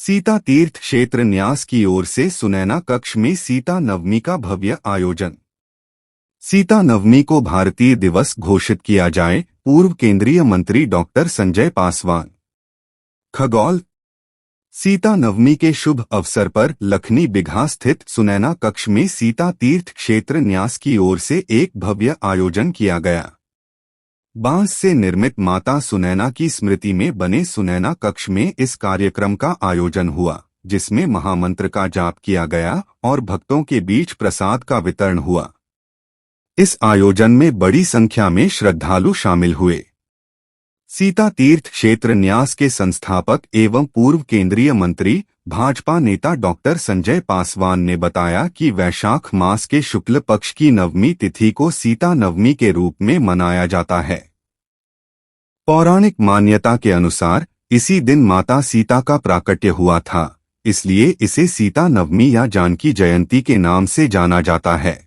सीता तीर्थ क्षेत्र न्यास की ओर से सुनैना कक्ष में सीता नवमी का भव्य आयोजन। सीता नवमी को भारतीय दिवस घोषित किया जाए, पूर्व केंद्रीय मंत्री डॉक्टर संजय पासवान। खगौल। सीता नवमी के शुभ अवसर पर लखनी बिघा स्थित सुनैना कक्ष में सीता तीर्थ क्षेत्र न्यास की ओर से एक भव्य आयोजन किया गया। बांस से निर्मित माता सुनैना की स्मृति में बने सुनैना कक्ष में इस कार्यक्रम का आयोजन हुआ, जिसमें महामंत्र का जाप किया गया और भक्तों के बीच प्रसाद का वितरण हुआ। इस आयोजन में बड़ी संख्या में श्रद्धालु शामिल हुए। सीता तीर्थ क्षेत्र न्यास के संस्थापक एवं पूर्व केंद्रीय मंत्री भाजपा नेता डॉक्टर संजय पासवान ने बताया कि वैशाख मास के शुक्ल पक्ष की नवमी तिथि को सीता नवमी के रूप में मनाया जाता है। पौराणिक मान्यता के अनुसार इसी दिन माता सीता का प्राकट्य हुआ था, इसलिए इसे सीता नवमी या जानकी जयंती के नाम से जाना जाता है।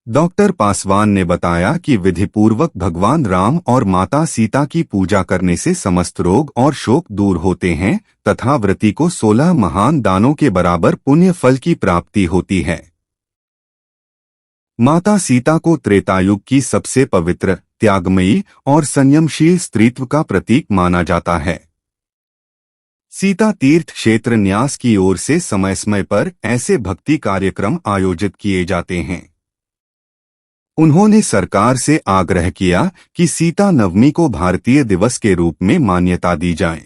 डॉक्टर पासवान ने बताया कि विधिपूर्वक भगवान राम और माता सीता की पूजा करने से समस्त रोग और शोक दूर होते हैं तथा व्रती को 16 महान दानों के बराबर पुण्य फल की प्राप्ति होती है। माता सीता को त्रेतायुग की सबसे पवित्र, त्यागमयी और संयमशील स्त्रीत्व का प्रतीक माना जाता है। सीता तीर्थ क्षेत्र न्यास की ओर से समय समय पर ऐसे भक्ति कार्यक्रम आयोजित किए जाते हैं। उन्होंने सरकार से आग्रह किया कि सीता नवमी को भारतीय दिवस के रूप में मान्यता दी जाए।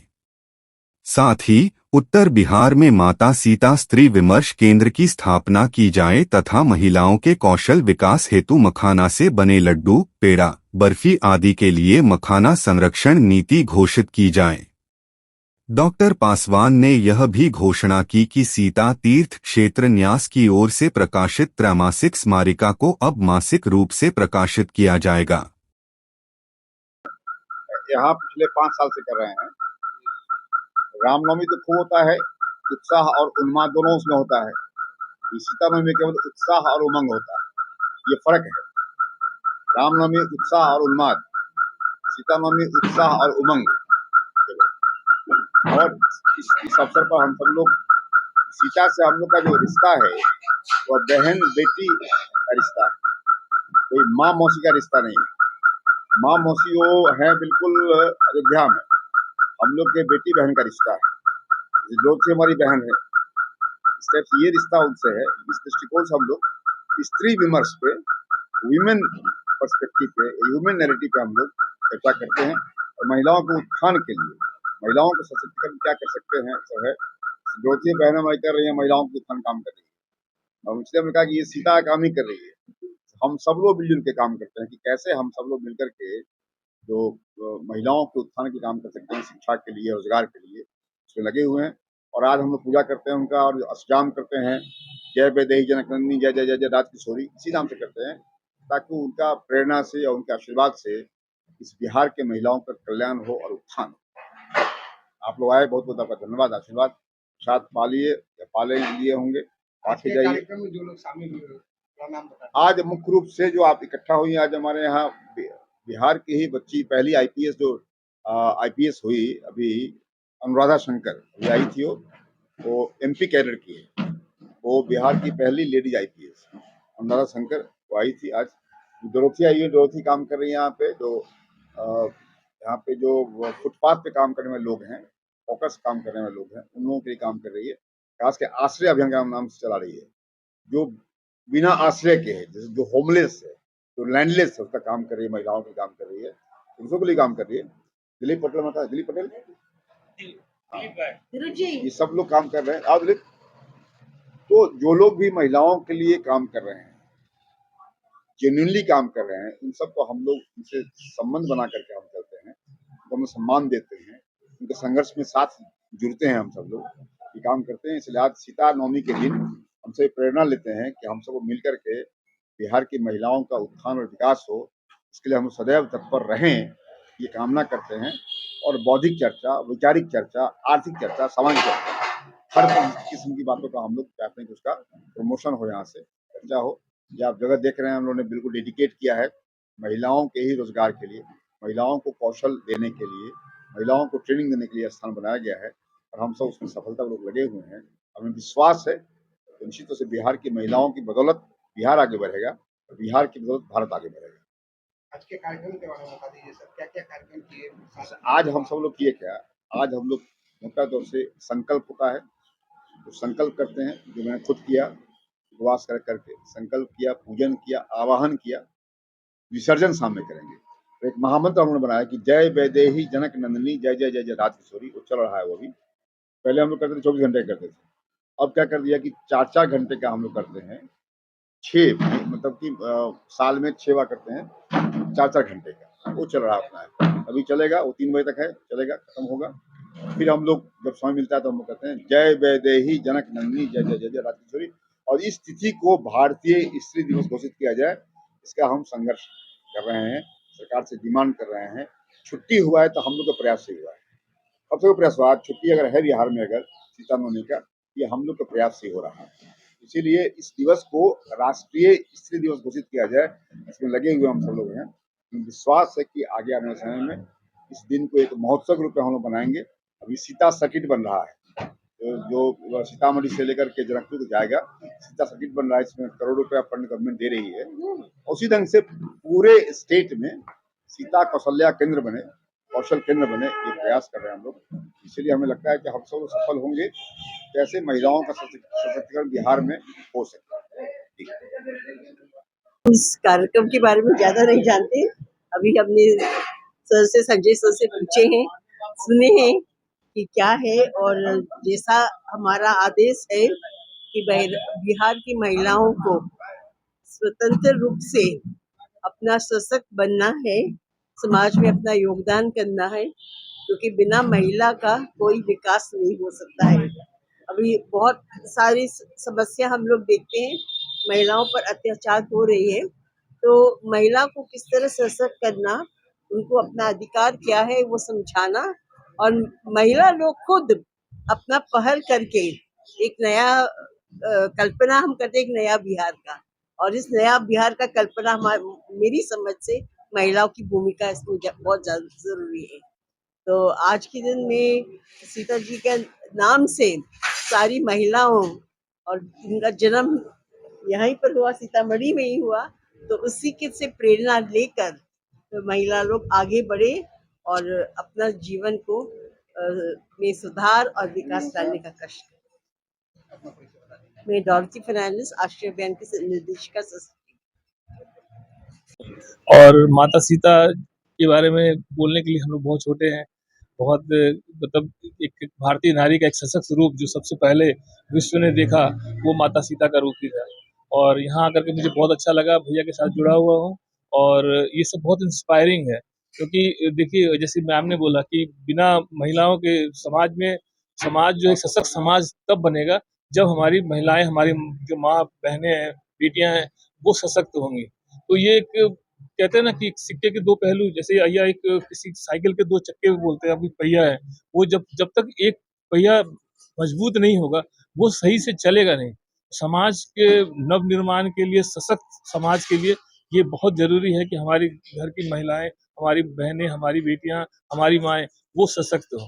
साथ ही उत्तर बिहार में माता सीता स्त्री विमर्श केंद्र की स्थापना की जाए तथा महिलाओं के कौशल विकास हेतु मखाना से बने लड्डू, पेड़ा, बर्फी आदि के लिए मखाना संरक्षण नीति घोषित की जाए। डॉक्टर पासवान ने यह भी घोषणा की कि सीता तीर्थ क्षेत्र न्यास की ओर से प्रकाशित त्रैमासिक स्मारिका को अब मासिक रूप से प्रकाशित किया जाएगा। यहाँ पिछले 5 साल से कर रहे हैं। रामनवमी तो खूब होता है, उत्साह और उन्माद दोनों उसमें होता है। सीता नवमी में केवल उत्साह और उमंग होता है, ये फर्क है। रामनवमी उत्साह और उन्माद, सीता नवमी उत्साह और उमंग। और इस अवसर पर हम सब लोग सीता से हम लोग का जो रिश्ता है वह बहन बेटी का रिश्ता है, कोई माँ मौसी का रिश्ता नहीं है। माँ मौसी वो है बिल्कुल अयोध्या में, हम लोग के बेटी बहन का रिश्ता है, जो से हमारी बहन है, इस टाइप से ये रिश्ता उनसे है। इस दृष्टिकोण से हम लोग स्त्री विमर्श पे, वुमेन पर्सपेक्टिव पे, ह्यूमन नैरेटिव पे हम लोग चर्चा करते हैं और महिलाओं के उत्थान के लिए, महिलाओं को सशक्तिकरण क्या कर सकते हैं सब है। ज्योति बहन हमारी कर रही है, महिलाओं के उत्थान काम कर रही है। और इसलिए हमने कहा कि ये सीता काम ही कर रही है, हम सब लोग मिलजुल के काम करते हैं कि कैसे हम सब लोग मिलकर के जो महिलाओं के उत्थान के काम कर सकते हैं, शिक्षा के लिए, रोजगार के लिए, उसमें लगे हुए हैं। और आज हम लोग पूजा करते हैं उनका और अष्टयाम करते हैं, जय वैदेही जनकनंदिनी जय जय जय जय राज किशोरी, इसी नाम से करते हैं, ताकि उनका प्रेरणा से और उनके आशीर्वाद से इस बिहार के महिलाओं का कल्याण हो और उत्थान हो। आप लोग आए, बहुत बहुत आपका धन्यवाद, आशीर्वाद साथ पालिए या पाले लिए होंगे, पाके जाइए। जो लोग शामिल हुए आज मुख्य रूप से जो आप इकट्ठा हुई, आज हमारे यहाँ बिहार की ही बच्ची, पहली आईपीएस जो आईपीएस हुई अभी, अनुराधा शंकर आई थी, वो एमपी कैडर की है, वो बिहार की पहली लेडीज आईपीएस अनुराधा शंकर, वो आई थी। आज डोरथी आई है, डोरथी काम कर रही है यहाँ पे, जो यहाँ पे जो फुटपाथ पे काम करने वाले लोग हैं, फोकस काम करने वाले लोग हैं, उन लोगों के लिए काम कर रही है। खास के आश्रय अभियान का नाम से चला रही है, जो बिना आश्रय के है, जैसे जो होमलेस है, जो लैंडलेस है, उसका काम कर रही है, महिलाओं के काम कर रही है, पुरुषों के लिए काम कर रही है। दिलीप पटेल मता, दिलीप पटेल, ये सब लोग काम कर रहे हैं। आप दिलीप, तो जो लोग भी महिलाओं के लिए काम कर रहे हैं, जेन्युइनली काम कर रहे हैं, उन सबको हम लोग उनसे संबंध बना करके हम करते हैं, उनको हम सम्मान देते हैं, उनके संघर्ष में साथ जुड़ते हैं, हम सब लोग ये काम करते हैं। इसलिए आज सीता नवमी के दिन हमसे प्रेरणा लेते हैं कि हम सबको मिलकर के बिहार की महिलाओं का उत्थान और विकास हो, इसके लिए हम सदैव तत्पर रहें, ये कामना करते हैं। और बौद्धिक चर्चा, वैचारिक चर्चा, आर्थिक चर्चा, सामाजिक चर्चा, हर किस्म की बातों का हम लोग चाहते हैं कि उसका प्रमोशन हो, यहाँ से चर्चा हो। जो आप जगह देख रहे हैं, हम लोगों ने बिल्कुल डेडिकेट किया है महिलाओं के ही रोजगार के लिए, महिलाओं को कौशल देने के लिए, महिलाओं को ट्रेनिंग देने के लिए स्थान बनाया गया है। और हम सब उसमें सफलता लोग लगे हुए हैं। हमें विश्वास है कि निश्चित रूप से बिहार की महिलाओं की बदौलत बिहार आगे बढ़ेगा और बिहार की बदौलत भारत आगे बढ़ेगा। आज के कार्यक्रम के बारे में बता दीजिए सर, क्या-क्या कार्यक्रम किए? आज हम सब लोग किए क्या, आज हम लोग मोटा तौर से संकल्प होता है, तो संकल्प करते हैं, जो मैंने खुद किया, उपवास करके संकल्प किया, पूजन किया, आवाहन किया, विसर्जन शाम में करेंगे। तो एक महामंत्र हमने बनाया कि जय वैदेही जनक नंदिनी जय जय जय जय राजकिशोरी, वो चल रहा है वो भी। पहले हम लोग करते थे 24 घंटे करते थे, अब क्या कर दिया कि 4-4 घंटे का हम लोग करते हैं। 6 मतलब कि साल में 6 बार करते हैं, 4-4 घंटे का, वो चल रहा है अपना। अभी चलेगा, वो 3 बजे तक है, चलेगा, खत्म होगा। फिर हम लोग जब समय मिलता है तो हम लोग कहते हैं जय वैदेही जनक नंदिनी जय जय जय जय राजकिशोरी। और इस तिथि को भारतीय स्त्री दिवस घोषित किया जाए, इसका हम संघर्ष कर रहे हैं, सरकार से डिमांड कर रहे हैं। छुट्टी हुआ है तो हम लोग का प्रयास से हुआ है, अब तक प्रयास हुआ। छुट्टी अगर है बिहार में, अगर सीता नवमी का, ये हम लोग के प्रयास से हो रहा है। इसीलिए इस दिवस को राष्ट्रीय स्त्री दिवस घोषित किया जाए, इसमें लगे हुए हम सब लोग हैं। विश्वास है कि आगे आने वाले समय में इस दिन को एक महोत्सव के रूप में हम लोग बनाएंगे। अभी सीता सर्किट बन रहा है, जो सीतामढ़ी से लेकर के जनकपुर जाएगा, सीता सर्किट बन रहा है। इसमें करोड़ों रुपया फंड गवर्नमेंट दे रही है। उसी ढंग से पूरे स्टेट में सीता कौशल्या केंद्र बने, कौशल केंद्र बने, ये प्रयास कर रहे हैं हम लोग। इसलिए हमें लगता है कि हम सब सफल होंगे, कैसे महिलाओं का सशक्तिकरण बिहार में हो सकता है। इस कार्यक्रम के बारे में ज्यादा नहीं जानते। अभी हमने सर से, संजय सर से पूछे हैं, सुने हैं कि क्या है, और जैसा हमारा आदेश है कि बिहार की महिलाओं को स्वतंत्र रूप से अपना सशक्त बनना है, समाज में अपना योगदान करना है, क्योंकि बिना महिला का कोई विकास नहीं हो सकता है। अभी बहुत सारी समस्या हम लोग देखते हैं, महिलाओं पर अत्याचार हो रही है, तो महिला को किस तरह सशक्त करना, उनको अपना अधिकार क्या है वो समझाना, और महिला लोग खुद अपना पहल करके एक नया कल्पना हम करते हैं, एक नया बिहार का, और इस नया बिहार का कल्पना मेरी समझ से महिलाओं की भूमिका इसमें बहुत ज्यादा जरूरी है। तो आज के दिन में सीता जी के नाम से सारी महिलाओं, और इनका जन्म यहीं पर हुआ, सीतामढ़ी में ही हुआ, तो उसी के से प्रेरणा लेकर तो महिला लोग आगे बढ़े और अपना जीवन को में सुधार और विकास लाने का कष्ट करें। मैं डॉर्ची फर्नांडिस, आश्रय अभियान की निर्देशिका। और माता सीता के बारे में बोलने के लिए हम लोग बहुत छोटे हैं, बहुत मतलब एक भारतीय नारी का एक सशक्त रूप जो सबसे पहले विश्व ने देखा, वो माता सीता का रूप ही था। और यहाँ आकर के मुझे बहुत अच्छा लगा, भैया के साथ जुड़ा हुआ हूँ, और ये सब बहुत इंस्पायरिंग है। क्योंकि देखिए, जैसे मैम ने बोला कि बिना महिलाओं के समाज जो एक सशक्त समाज तब बनेगा जब हमारी महिलाएं, हमारी जो माँ बहनें हैं, बेटियां हैं, वो सशक्त होंगी। तो ये एक कहते हैं ना कि सिक्के के दो पहलू, जैसे या एक किसी साइकिल के दो चक्के बोलते हैं, अभी पहिया है, वो जब तक एक पहिया मजबूत नहीं होगा, वो सही से चलेगा नहीं। समाज के नव निर्माण के लिए, सशक्त समाज के लिए ये बहुत जरूरी है कि हमारी घर की महिलाएं, हमारी बहनें, हमारी बेटियां, हमारी माएँ वो सशक्त हों।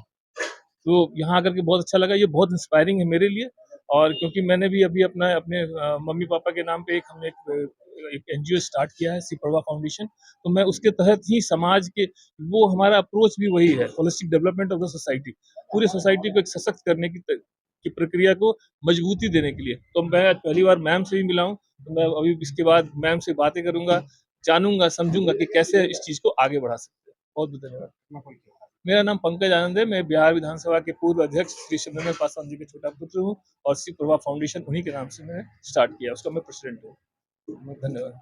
तो यहाँ आकर के बहुत अच्छा लगा, ये बहुत इंस्पायरिंग है मेरे लिए। और क्योंकि मैंने भी अभी अपने मम्मी पापा के नाम पे हमने एक एनजीओ स्टार्ट किया है, सिप्रभा फाउंडेशन। तो मैं उसके तहत ही समाज के, वो हमारा अप्रोच भी वही है, holistic development of the society, पूरे सोसाइटी को एक सशक्त करने की प्रक्रिया को मजबूती देने के लिए। तो मैं आज पहली बार मैम से भी मिला हूँ, तो मैं अभी इसके बाद मैम से बातें करूंगा, जानूंगा, समझूंगा कि कैसे इस चीज को आगे बढ़ा सकते हैं। बहुत बहुत धन्यवाद। मेरा नाम पंकज आनंद है, मैं बिहार विधानसभा के पूर्व अध्यक्ष श्री चंद्रमय पासवान जी के छोटा पुत्र हूँ, और सिप्रभा फाउंडेशन उन्हीं के नाम से मैंने स्टार्ट किया, उसका मैं प्रेसिडेंट हूँ। धन्यवाद।